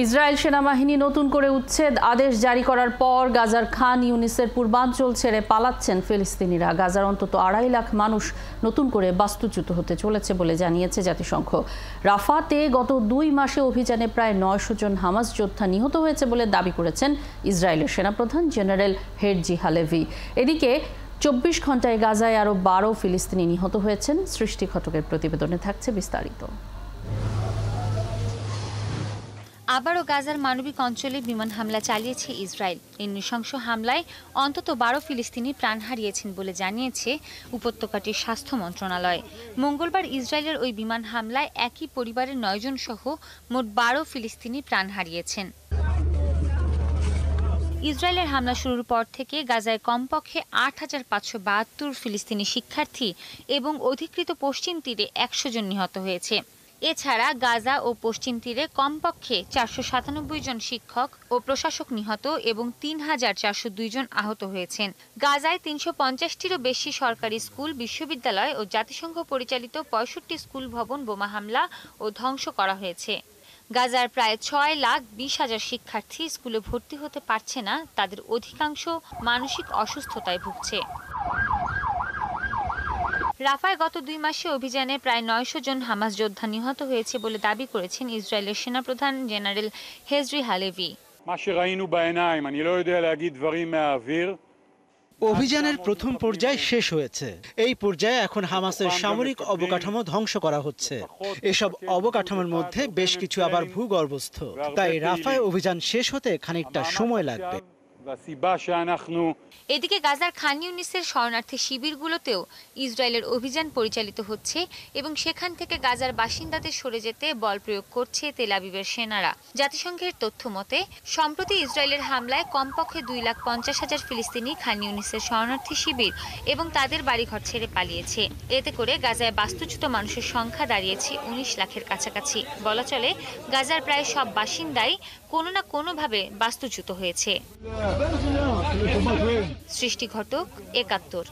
Israel সেনাবাহিনী নতুন করে উচ্ছেদ আদেশ জারি করার পর গাজার খান ইউনিসের পূর্বাঞ্চল ছেড়ে পালাচ্ছেন ফিলিস্তিনিরা। গাজার অন্তত 2.5 লাখ মানুষ নতুন করে বাস্তুচ্যুত হতে চলেছে বলে জানিয়েছে জাতিসংঘ। রাফাতে গত 2 মাসে অভিযানে প্রায় 900 জন হামাস যোদ্ধা নিহত হয়েছে বলে দাবি করেছেন ইসরায়েলের সেনাপ্রধান জেনারেল হেরজি হালেভি। এদিকে 24 ঘন্টায় গাজায় আরও 12 ফিলিস্তিনি নিহত হয়েছেন। সৃষ্টি ঘটকের প্রতিবেদনে থাকছে বিস্তারিত। আবারও গাজার মানবিক অঞ্চলে বিমান হামলা চালিয়েছে ইসরায়েল। এই নৃশংস হামলায় অন্তত 12 ফিলিস্তিনি প্রাণ হারিয়েছেন বলে জানিয়েছে উপত্যকাটির স্বাস্থ্য মন্ত্রণালয়। মঙ্গলবার ইসরায়েলের ওই বিমান হামলায় একই পরিবারের 9 জন সহ মোট 12 ফিলিস্তিনি প্রাণ হারিয়েছেন। ইসরায়েলের হামলা শুরুর পর থেকে গাজায় কমপক্ষে 8572 ফিলিস্তিনি শিক্ষার্থী এবং অধিকৃত পশ্চিম তীরে 100 জন নিহত হয়েছে। এছাড়া গাজা ও পশ্চিম তীরে কমপক্ষে 497 জন শিক্ষক ও প্রশাসক নিহত এবং 3402 জন আহত হয়েছেন। গাজায় 350টিরও বেশি সরকারি স্কুল, বিশ্ববিদ্যালয় ও জাতিসংঘ পরিচালিত 65 স্কুল ভবন বোমা হামলা ও ধ্বংস করা হয়েছে। গাজার প্রায় 6,20,000 শিক্ষার্থী স্কুলে ভর্তি হতে পারছে না, তাদের অধিকাংশ মানসিক অসুস্থতায় ভুগছে। রাফায় গত 2 মাসে অভিযানে প্রায় 900 জন হামাস যোদ্ধা নিহত হয়েছে বলে দাবি করেছেন ইসরায়েলের সেনাপ্রধান জেনারেল হেরজি হালেভি। অভিযানের প্রথম পর্যায় শেষ হয়েছে। এই পর্যায়ে এখন হামাসের সামরিক অবকাঠামো ধ্বংস করা হচ্ছে। এসব অবকাঠামোর মধ্যে বেশ কিছু আবার ভূগর্ভস্থ। তাই রাফায় অভিযান শেষ হতে খানিকটা সময় লাগবে। এদিকে গাজার খান ইউনিসের শরণার্থী শিবিরগুলোতেও ইসরায়েলের অভিযান পরিচালিত হচ্ছে এবং সেখান থেকে গাজার বাসিন্দাদের সরে যেতে বল প্রয়োগ করছে তেল আবিবের সেনারা। জাতিসংঘের তথ্য মতে সম্প্রতি ইসরায়েলের হামলায় কমপক্ষে 2,50,000 ফিলিস্তিনি খান ইউনিসের শরণার্থী শিবির এবং তাদের বাড়িঘর ছেড়ে পালিয়েছে। এতে করে গাজায় বাস্তুচ্যুত মানুষের সংখ্যা দাঁড়িয়েছে 19 লাখের কাছাকাছি। বলা চলে গাজার প্রায় সব বাসিন্দাই কোনো না কোনোভাবে বাস্তুচ্যুত হয়েছে। সৃষ্টি ঘটক, 71।